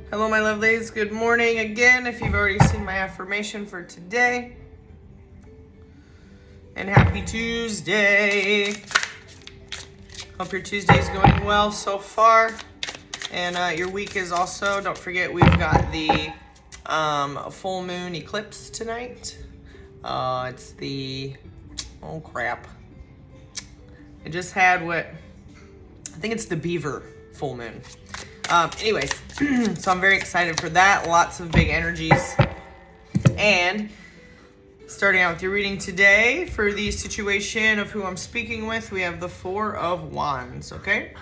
Hello, my lovelies. Good morning again. If you've already seen my affirmation for today. And happy Tuesday. Hope your Tuesday's going well so far. And your week is also. Don't forget, we've got the full moon eclipse tonight. It's the, oh crap. I just had I think it's the beaver full moon. Anyways, so I'm very excited for that. Lots of big energies. And starting out with your reading today, for the situation of who I'm speaking with, we have the Four of Wands, okay?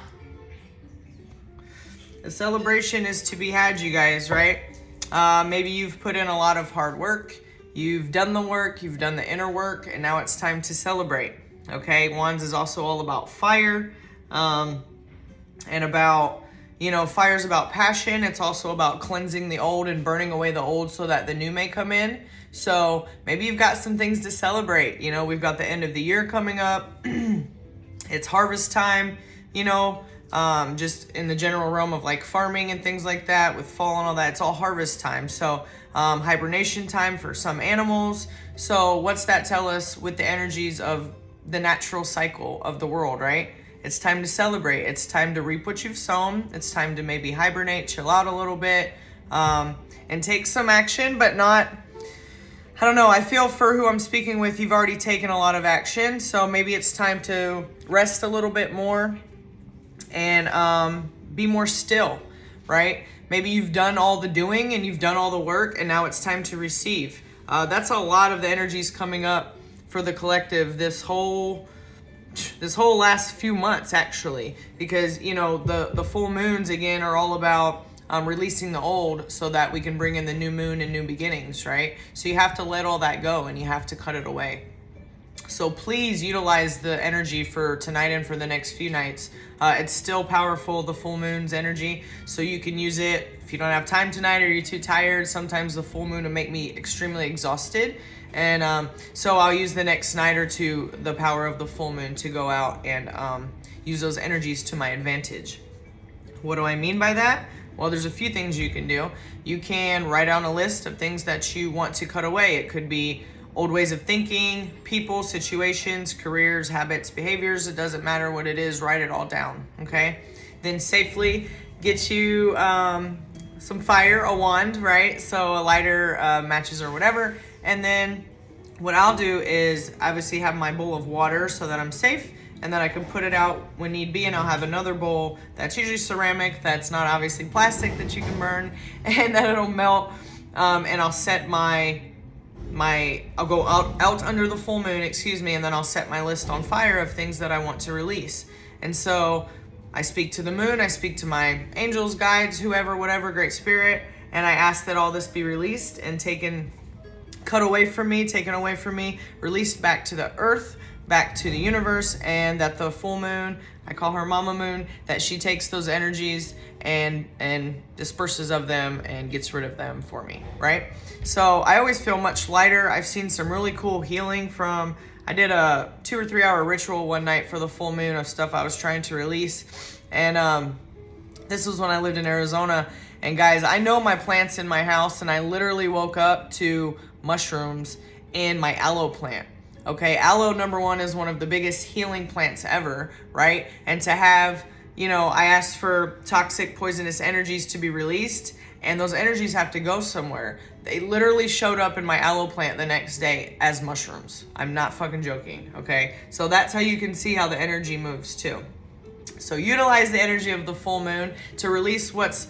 The celebration is to be had, you guys, right? Maybe you've put in a lot of hard work. You've done the work, you've done the inner work, and now it's time to celebrate, okay? Wands is also all about fire, and about, fire's about passion. It's also about cleansing the old and burning away the old so that the new may come in. So maybe you've got some things to celebrate. We've got the end of the year coming up. It's harvest time, just in the general realm of like farming and things like that with fall and all that. It's all harvest time. So hibernation time for some animals. So what's that tell us with the energies of the natural cycle of the world, right? It's time to celebrate. It's time to reap what you've sown. It's time to maybe hibernate, chill out a little bit, and take some action, but not, I don't know. I feel for who I'm speaking with, you've already taken a lot of action. So maybe it's time to rest a little bit more and be more still, right? Maybe you've done all the doing and you've done all the work and now it's time to receive. That's a lot of the energies coming up for the collective this whole last few months, actually, because the full moons again are all about releasing the old so that we can bring in the new moon and new beginnings, right? So you have to let all that go and you have to cut it away. So please utilize the energy for tonight and for the next few nights. It's still powerful, the full moon's energy, so you can use it if you don't have time tonight or you're too tired. Sometimes the full moon will make me extremely exhausted. And so I'll use the next night or two, the power of the full moon, to go out and use those energies to my advantage. What do I mean by that? Well, there's a few things you can do. You can write down a list of things that you want to cut away. It could be old ways of thinking, people, situations, careers, habits, behaviors. It doesn't matter what it is, write it all down, okay? Then safely get you some fire, a wand, right? So a lighter, matches or whatever. And then what I'll do is obviously have my bowl of water so that I'm safe, and then I can put it out when need be, and I'll have another bowl that's usually ceramic, that's not obviously plastic, that you can burn, and then it'll melt, and I'll set I'll go out under the full moon, and then I'll set my list on fire of things that I want to release. And so I speak to the moon, I speak to my angels, guides, whoever, whatever, great spirit, and I ask that all this be released and taken away from me, released back to the earth, back to the universe, and that the full moon, I call her Mama Moon, that she takes those energies and disperses of them and gets rid of them for me, right? So I always feel much lighter. I've seen some really cool healing I did a 2 or 3 hour ritual one night for the full moon of stuff I was trying to release. And this was when I lived in Arizona. And guys, I know my plants in my house, and I literally woke up to mushrooms in my aloe plant. Okay, aloe, number one, is one of the biggest healing plants ever, right? And to have, I asked for toxic, poisonous energies to be released, and those energies have to go somewhere. They literally showed up in my aloe plant the next day as mushrooms. I'm not fucking joking, okay? So that's how you can see how the energy moves too. So utilize the energy of the full moon to release what's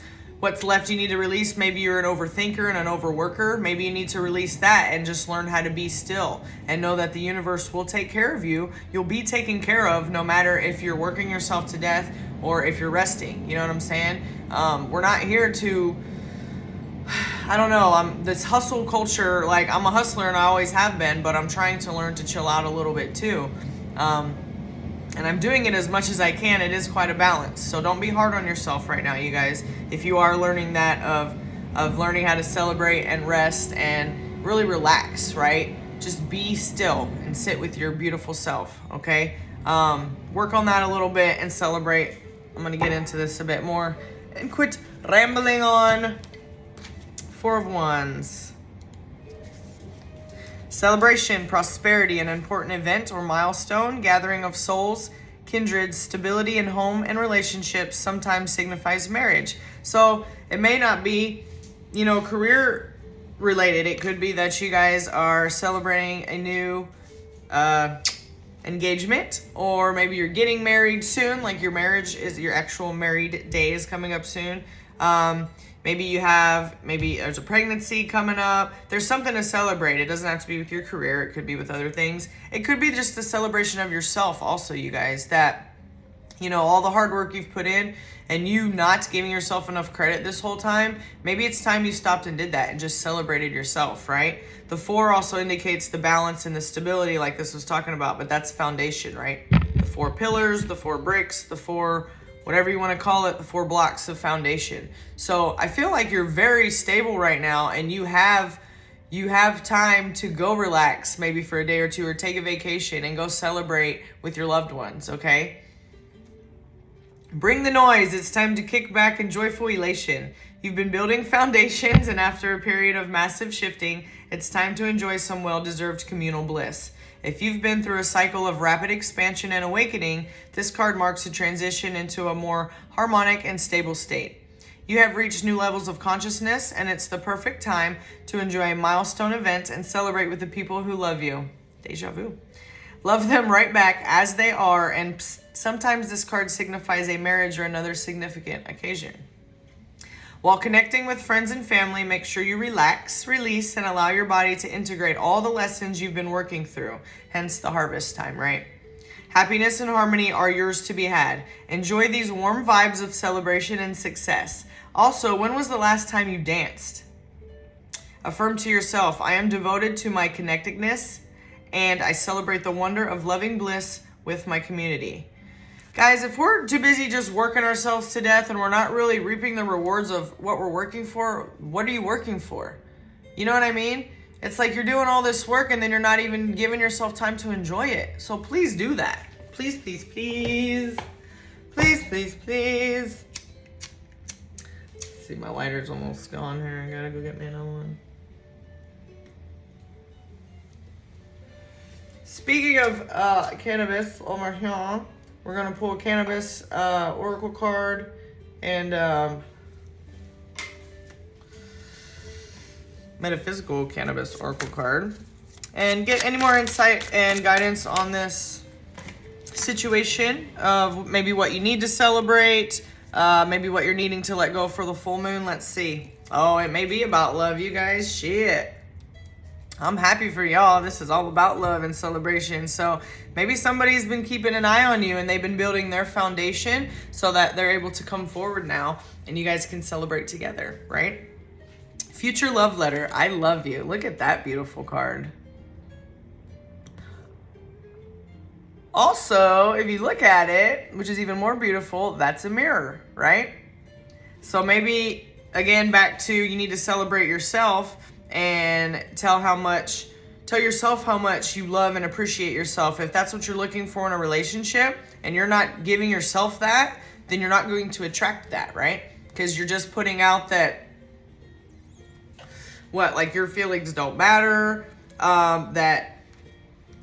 left you need to release. Maybe you're an overthinker and an overworker. Maybe you need to release that and just learn how to be still and know that the universe will take care of you. You'll be taken care of no matter if you're working yourself to death or if you're resting. You know what I'm saying? We're not here to, I don't know, this hustle culture, like I'm a hustler and I always have been, but I'm trying to learn to chill out a little bit too. And I'm doing it as much as I can. It is quite a balance. So don't be hard on yourself right now, you guys. If you are learning that of learning how to celebrate and rest and really relax, right? Just be still and sit with your beautiful self, okay? Work on that a little bit and celebrate. I'm gonna get into this a bit more. and quit rambling on. Four of Wands. Celebration, prosperity, an important event or milestone, gathering of souls, kindred, stability in home and relationships sometimes signifies marriage. So it may not be, career related. It could be that you guys are celebrating a new engagement, or maybe you're getting married soon, like your actual married day is coming up soon. Maybe there's a pregnancy coming up. There's something to celebrate. It doesn't have to be with your career. It could be with other things. It could be just the celebration of yourself also, you guys, that, all the hard work you've put in and you not giving yourself enough credit this whole time. Maybe it's time you stopped and did that and just celebrated yourself, right? The 4 also indicates the balance and the stability like this was talking about, but that's foundation, right? The 4 pillars, the 4 bricks, the 4... whatever you want to call it, the 4 blocks of foundation. So I feel like you're very stable right now, and you have time to go relax maybe for a day or two, or take a vacation and go celebrate with your loved ones, okay? Bring the noise. It's time to kick back in joyful elation. You've been building foundations, and after a period of massive shifting, it's time to enjoy some well-deserved communal bliss. If you've been through a cycle of rapid expansion and awakening, this card marks a transition into a more harmonic and stable state. You have reached new levels of consciousness, and it's the perfect time to enjoy a milestone event and celebrate with the people who love you. Deja vu. Love them right back as they are, and sometimes this card signifies a marriage or another significant occasion. While connecting with friends and family, make sure you relax, release, and allow your body to integrate all the lessons you've been working through, hence the harvest time, right? Happiness and harmony are yours to be had. Enjoy these warm vibes of celebration and success. Also, when was the last time you danced? Affirm to yourself, I am devoted to my connectedness, and I celebrate the wonder of loving bliss with my community. Guys, if we're too busy just working ourselves to death and we're not really reaping the rewards of what we're working for, what are you working for? You know what I mean? It's like you're doing all this work and then you're not even giving yourself time to enjoy it. So please do that. Please, please, please. Please, please, please. Let's see, my lighter's almost gone here. I gotta go get me another one. Speaking of cannabis, we're going to pull a cannabis oracle card and metaphysical cannabis oracle card, and get any more insight and guidance on this situation of maybe what you need to celebrate, maybe what you're needing to let go for the full moon. Let's see. Oh, it may be about love, you guys. Shit. I'm happy for y'all. This is all about love and celebration. So maybe somebody's been keeping an eye on you and they've been building their foundation so that they're able to come forward now and you guys can celebrate together, right? Future love letter. I love you. Look at that beautiful card. Also, if you look at it, which is even more beautiful, that's a mirror, right? So maybe, again, back to you need to celebrate yourself and tell yourself how much you love and appreciate yourself. If that's what you're looking for in a relationship and you're not giving yourself that, then you're not going to attract that, right? Because you're just putting out that, your feelings don't matter, that,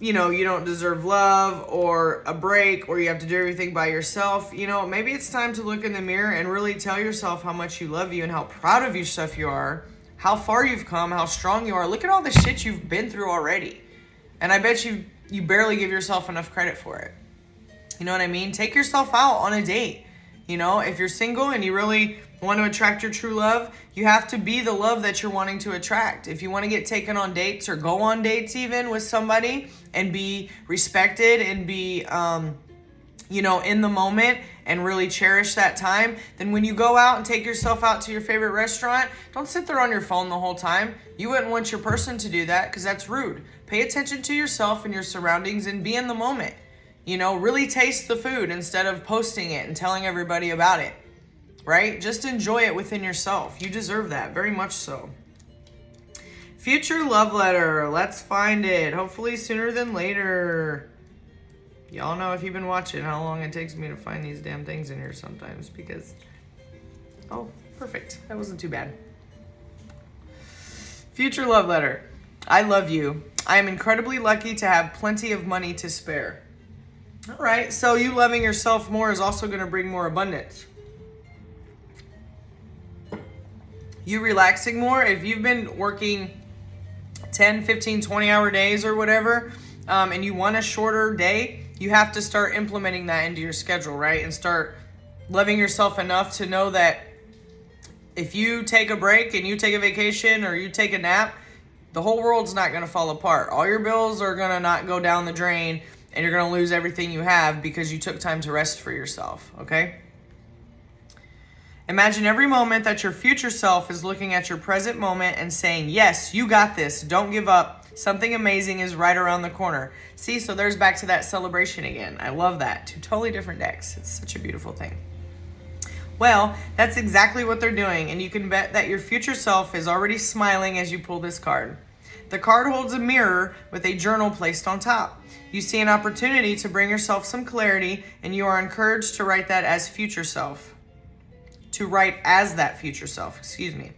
you don't deserve love or a break, or you have to do everything by yourself. Maybe it's time to look in the mirror and really tell yourself how much you love you and how proud of yourself you are, how far you've come, how strong you are. Look at all the shit you've been through already. And I bet you barely give yourself enough credit for it. You know what I mean? Take yourself out on a date. If you're single and you really want to attract your true love, you have to be the love that you're wanting to attract. If you want to get taken on dates or go on dates even with somebody and be respected and be, in the moment and really cherish that time, then when you go out and take yourself out to your favorite restaurant, don't sit there on your phone the whole time. You wouldn't want your person to do that because that's rude. Pay attention to yourself and your surroundings and be in the moment. Really taste the food instead of posting it and telling everybody about it, right? Just enjoy it within yourself. You deserve that, very much so. Future love letter. Let's find it. Hopefully sooner than later. Y'all know, if you've been watching, how long it takes me to find these damn things in here sometimes, because Oh, perfect. That wasn't too bad. Future love letter. I love you. I am incredibly lucky to have plenty of money to spare. All right, so you loving yourself more is also going to bring more abundance. You relaxing more. If you've been working 10, 15, 20-hour days or whatever, and you want a shorter day, you have to start implementing that into your schedule, right? And start loving yourself enough to know that if you take a break and you take a vacation or you take a nap, the whole world's not going to fall apart. All your bills are going to not go down the drain, and you're going to lose everything you have because you took time to rest for yourself, okay? Imagine every moment that your future self is looking at your present moment and saying, yes, you got this. Don't give up. Something amazing is right around the corner. See, so there's back to that celebration again. I love that. Two totally different decks. It's such a beautiful thing. Well, that's exactly what they're doing, and you can bet that your future self is already smiling as you pull this card. The card holds a mirror with a journal placed on top. You see an opportunity to bring yourself some clarity, and you are encouraged to write that as future self. To write as that future self, excuse me.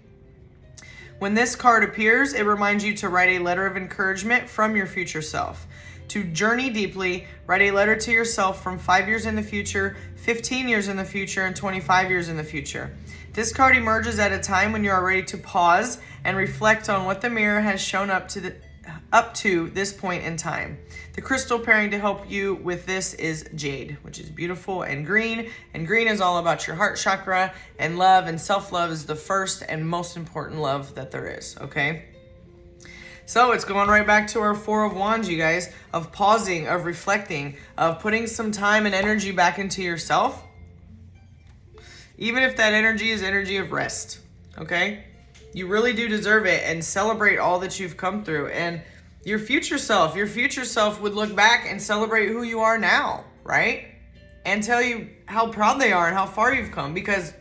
When this card appears, it reminds you to write a letter of encouragement from your future self. To journey deeply, write a letter to yourself from 5 years in the future, 15 years in the future, and 25 years in the future. This card emerges at a time when you are ready to pause and reflect on what the mirror has shown up to this point in time. The crystal pairing to help you with this is jade, which is beautiful, and green is all about your heart chakra, and love and self-love is the first and most important love that there is, okay? So it's going right back to our Four of Wands, you guys, of pausing, of reflecting, of putting some time and energy back into yourself, even if that energy is energy of rest, okay? You really do deserve it, and celebrate all that you've come through. And your future self would look back and celebrate who you are now, right? And tell you how proud they are and how far you've come. Because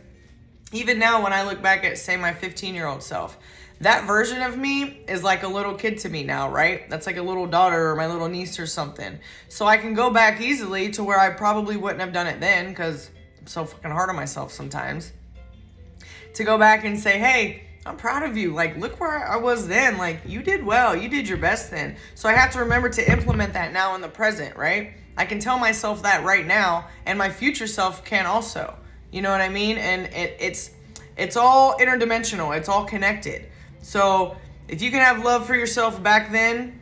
even now, when I look back at, say, my 15-year-old self, that version of me is like a little kid to me now, right? That's like a little daughter or my little niece or something. So I can go back easily to where I probably wouldn't have done it then, because I'm so fucking hard on myself sometimes. To go back and say, hey, I'm proud of you. Like, look where I was then. Like, you did well. You did your best then. So I have to remember to implement that now in the present, right? I can tell myself that right now, and my future self can also. You know what I mean? And it's all interdimensional. It's all connected. So if you can have love for yourself back then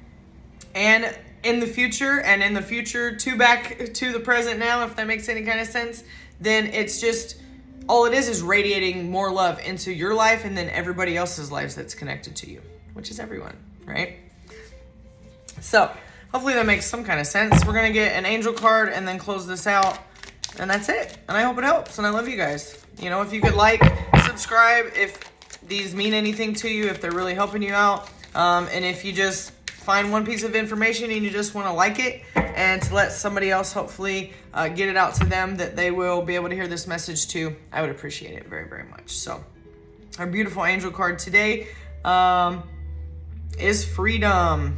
and in the future, and in the future to back to the present now, if that makes any kind of sense, then it's just, all it is radiating more love into your life and then everybody else's lives that's connected to you, which is everyone, right? So hopefully that makes some kind of sense. We're going to get an angel card and then close this out. And that's it. And I hope it helps. And I love you guys. You know, if you could like, subscribe, if these mean anything to you, if they're really helping you out. And if you just find one piece of information and you just want to like it and to let somebody else hopefully get it out to them that they will be able to hear this message too, I would appreciate it very, very much. So our beautiful angel card today is freedom.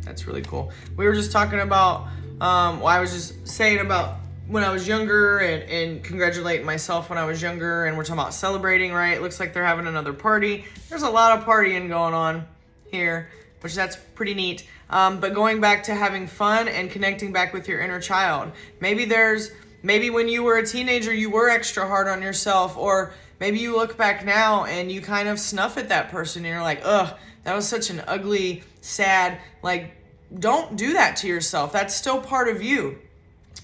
That's really cool. We were just talking about, I was just saying about when I was younger and congratulating myself when I was younger, and we're talking about celebrating, right? It looks like they're having another party. There's a lot of partying going on here, which that's pretty neat. But going back to having fun and connecting back with your inner child. Maybe when you were a teenager, you were extra hard on yourself, or maybe you look back now and you kind of snuff at that person and you're like, ugh, that was such an ugly, sad, like, don't do that to yourself. That's still part of you.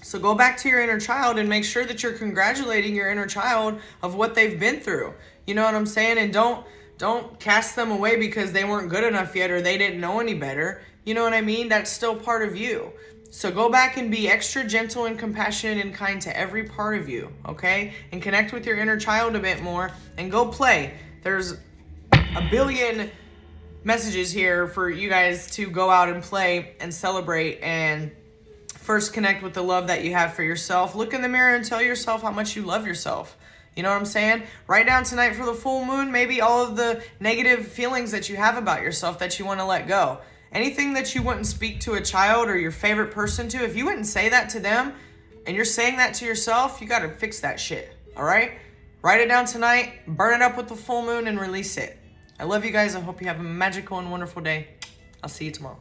So go back to your inner child and make sure that you're congratulating your inner child of what they've been through. You know what I'm saying? And don't cast them away because they weren't good enough yet or they didn't know any better. You know what I mean? That's still part of you. So go back and be extra gentle and compassionate and kind to every part of you, okay? And connect with your inner child a bit more and go play. There's a billion messages here for you guys to go out and play and celebrate, and first connect with the love that you have for yourself. Look in the mirror and tell yourself how much you love yourself. You know what I'm saying? Write down tonight for the full moon, maybe all of the negative feelings that you have about yourself that you want to let go. Anything that you wouldn't speak to a child or your favorite person to, if you wouldn't say that to them and you're saying that to yourself, you got to fix that shit, all right? Write it down tonight, burn it up with the full moon, and release it. I love you guys. I hope you have a magical and wonderful day. I'll see you tomorrow.